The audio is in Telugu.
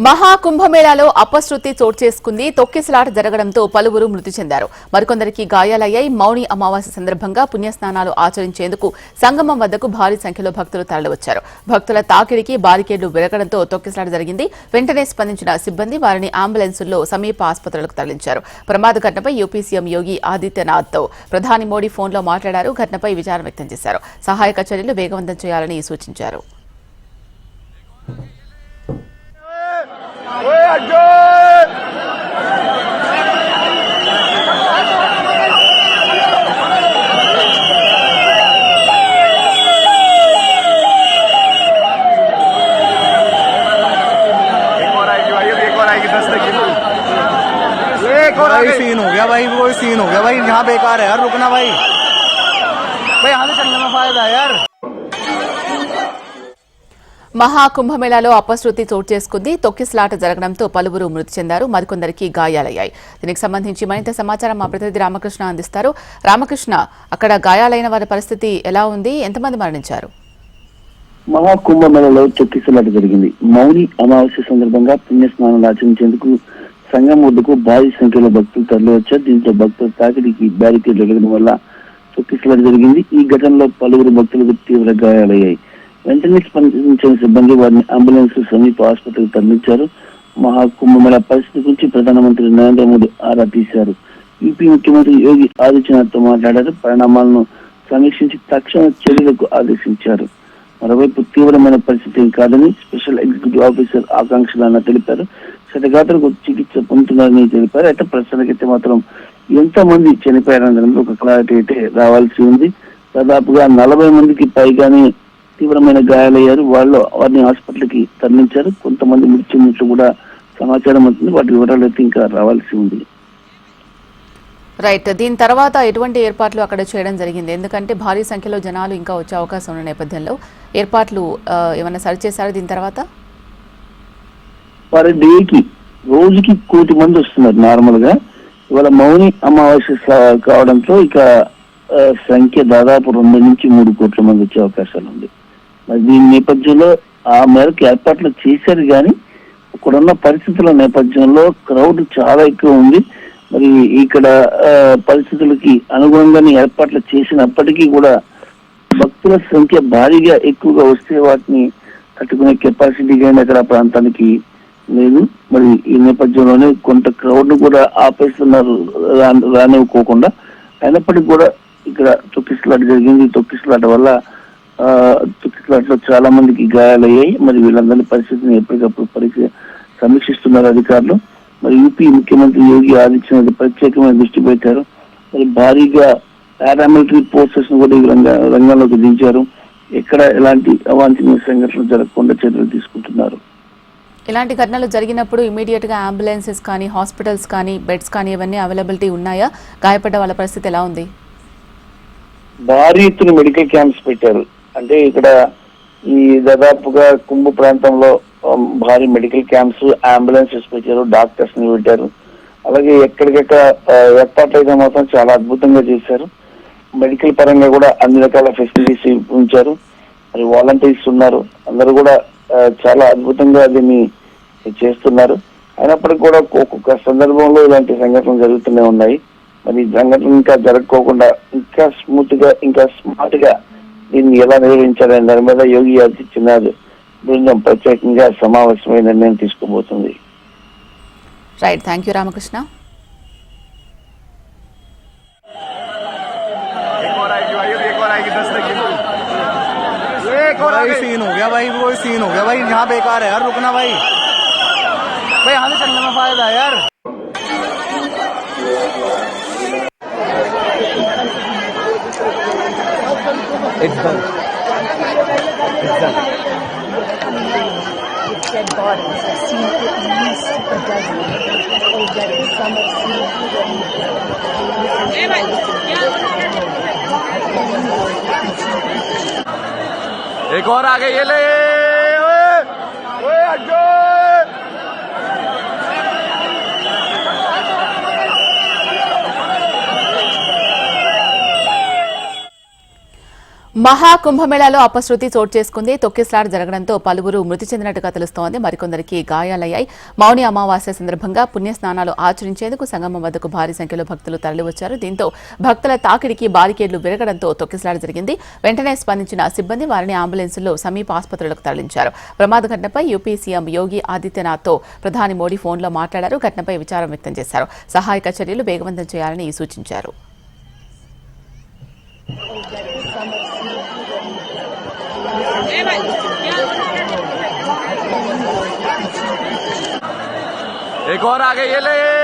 మహాకుంభమేళాలో అపశృతి చోటు చేసుకుంది. తొక్కిసలాట జరగడంతో పలువురు మృతి చెందారు. మరికొందరికి గాయాలయ్యాయి. మౌని అమావాస్య సందర్భంగా పుణ్యస్నానాలు ఆచరించేందుకు సంగమం వద్దకు భారీ సంఖ్యలో భక్తులు తరలివచ్చారు. భక్తుల తాకిడికి బారికేడ్లు విరగడంతో తొక్కిసలాట జరిగింది. వెంటనే స్పందించిన సిబ్బంది వారిని అంబులెన్సుల్లో సమీప ఆసుపత్రులకు తరలించారు. ప్రమాద ఘటనపై యూపీ సీఎం యోగి ఆదిత్యనాథ్తో ప్రధాని మోడీ ఫోన్లో మాట్లాడారు. ఘటనపై విచారం వ్యక్తం చేశారు. సహాయక చర్యలు వేగవంతం చేయాలని సూచించారు. भाई सीन हो गया भाई, वो सीन हो गया भाई। यहाँ बेकार है यार, रुकना भाई। भाई यहाँ से चलने में फायदा है यार। మహాకుంభమేళాలో అపశృతి చోటు చేసుకుంది. తొక్కిసలాట జరగడంతో పలువురు మృతి చెందారు. మరికొందరికి గాయాలయ్యాయి. దీనికి సంబంధించి మరింత సమాచారం మా ప్రతినిధి రామకృష్ణ అందిస్తారు. రామకృష్ణ, అక్కడ గాయాలైన వారి పరిస్థితి ఎలా ఉంది? ఎంతమంది మరణించారు? మహాకుంభమేళలో తొక్కిసలాట జరిగింది. మౌని అమావాస్య సందర్భంగా పుణ్యస్నానాలు ఆచరించేందుకు సంగం వద్దకు భారీ సంఖ్యలో భక్తులు తరలివచ్చారు. దీంతో భక్తుల తాకిడికి బ్యారికేడ్ వెలగడం వల్ల తొక్కిసలాట జరిగింది. ఈ ఘటనలో పలువురు భక్తులకు తీవ్ర గాయాలయ్యాయి. వెంటనే స్పందించిన సిబ్బంది వారిని అంబులెన్స్ సమీప ఆసుపత్రికి తరలించారు. మహాకుంభమేళ పరిస్థితి గురించి ప్రధానమంత్రి నరేంద్ర మోడీ ఆరా తీశారు. యూపీ ముఖ్యమంత్రి యోగి ఆదిత్యనాథ్ తో మాట్లాడారు. పరిణామాలను సమీక్షించి తక్షణ చర్యలకు ఆదేశించారు. మరోవైపు తీవ్రమైన పరిస్థితి కాదని స్పెషల్ ఎగ్జిక్యూటివ్ ఆఫీసర్ ఆకాంక్షలన్న తెలిపారు. క్షతగాత్రులకు చికిత్స పొందుతున్నారని తెలిపారు. అయితే ప్రస్తుతానికైతే మాత్రం ఎంతమంది చనిపోయారనే ఒక క్లారిటీ అయితే రావాల్సి ఉంది. దాదాపుగా 40 మందికి పైగానే తీవ్రమైన గాయాలయ్యారు. వారిని హాస్పిటల్కి తరలించారు. కొంతమంది మృతి చెందినట్లు కూడా సమాచారం అవుతుంది. వాటి వివరాలు అయితే ఇంకా రావాల్సి ఉంది. రైట్. దీని తర్వాత ఎటువంటి ఏర్పాట్లు అక్కడ చేయడం జరిగింది? ఎందుకంటే భారీ సంఖ్యలో జనాలు ఇంకా వచ్చే అవకాశం ఉన్న నేపథ్యంలో ఏర్పాట్లు ఏమైనా సరిచేశారు? దీని తర్వాత వారి డేకి రోజుకి 1 కోటి మంది వస్తున్నారు నార్మల్ గా. ఇవాళ మౌని అమావాస్య కావడంతో ఇక సంఖ్య దాదాపు 2 నుంచి 3 కోట్ల మంది వచ్చే అవకాశాలు ఉంది. మరి దీని నేపథ్యంలో ఆ మేరకు ఏర్పాట్లు చేశారు. కానీ ఇక్కడున్న పరిస్థితుల నేపథ్యంలో క్రౌడ్ చాలా ఎక్కువ ఉంది. మరి ఇక్కడ పరిస్థితులకి అనుగుణంగానే ఏర్పాట్లు చేసినప్పటికీ కూడా భక్తుల సంఖ్య భారీగా ఎక్కువగా వస్తే వాటిని తట్టుకునే కెపాసిటీ కానీ అక్కడ ప్రాంతానికి లేదు. మరి ఈ నేపథ్యంలోనే కొంత క్రౌడ్ ను కూడా ఆపేస్తున్నారు రానివ్వకోకుండా. అయినప్పటికీ కూడా ఇక్కడ తొక్కిసలాట జరిగింది. తొక్కిసలాట వల్ల తొక్కిసలాటలో చాలా మందికి గాయాలయ్యాయి. మరి వీళ్ళందరి పరిస్థితిని ఎప్పటికప్పుడు సమీక్షిస్తున్నారు అధికారులు. మరి యూపీ ముఖ్యమంత్రి యోగి ఆదిత్యనాథ్ ప్రత్యేకమైన దృష్టి పెట్టారు. మరి భారీగా పారామిలిటరీ ఫోర్సెస్ ను కూడా ఈ రంగంలోకి దించారు. ఎక్కడ ఎలాంటి అవాంఛనీయ సంఘటనలు జరగకుండా చర్యలు తీసుకుంటున్నారు. ఇలాంటి ఘటనలు జరిగినప్పుడు ఇమీడియట్ గా అంబులెన్సెస్ కానీ, హాస్పిటల్స్ కానీ, బెడ్స్ కానీ ఇవన్నీ అవైలబిలిటీ ఉన్నాయా? గాయపడ్డ వాళ్ళ పరిస్థితి ఎలా ఉంది? భారీ ఎత్తున మెడికల్ క్యాంప్స్ పెట్టారు. అంటే ఇక్కడ ఈ దాదాపుగా కుంభ ప్రాంతంలో భారీ మెడికల్ క్యాంప్స్, అంబులెన్సెస్ పెట్టారు, డాక్టర్స్ ని పెట్టారు. అలాగే ఎక్కడికెక్కడ ఏర్పాట్లు అయితే మాత్రం చాలా అద్భుతంగా చేశారు. మెడికల్ పరంగా కూడా అన్ని రకాల ఫెసిలిటీస్ ఉంచారు. మరి వాలంటీర్స్ ఉన్నారు. అందరూ కూడా చాలా అద్భుతంగా దీన్ని చేస్తున్నారు. అయినప్పటికీ కూడా ఒక్కొక్క సందర్భంలో ఇలాంటి సంఘటనలు జరుగుతూనే ఉన్నాయి. మరి సంఘటన ఇంకా జరగకోకుండా ఇంకా స్మూత్ గా, ఇంకా స్మార్ట్ గా దీన్ని ఎలా నిర్వహించాలనే దాని మీద యోగి ఆదిత్యనాథ్ బృందం ప్రత్యేకంగా సమావేశమైన నిర్ణయం తీసుకోబోతుంది. రైట్. Thank you Ramakrishna. भाई सीन हो गया भाई, वो सीन हो गया भाई। यहाँ बेकार है यार, रुकना भाई। भाई यहाँ से चलने में फायदा है यार। It's done. It's done. Dead bodies have seen at least a dozen already. Some have seen एक और आ गई, ये ले। మహాకుంభమేళాలో అపశృతి చోటు చేసుకుంది. తొక్కిసలాట జరగడంతో పలువురు మృతి చెందినట్టుగా తెలుస్తోంది. మరికొందరికి గాయాలయ్యాయి. మౌని అమావాస్య సందర్భంగా పుణ్యస్నానాలు ఆచరించేందుకు సంగమం వద్దకు భారీ సంఖ్యలో భక్తులు తరలివచ్చారు. దీంతో భక్తుల తాకిడికి బారికేడ్లు విరగడంతో తొక్కిసలాట జరిగింది. వెంటనే స్పందించిన సిబ్బంది వారిని అంబులెన్సుల్లో సమీప ఆసుపత్రులకు తరలించారు. ప్రమాద ఘటనపై యూపీ సీఎం యోగి ఆదిత్యనాథ్తో ప్రధాని మోడీ ఫోన్లో మాట్లాడారు. ఘటనపై విచారం వ్యక్తం చేశారు. సహాయక చర్యలు వేగవంతం చేయాలని సూచించారు. एक और आ गई, ये ले।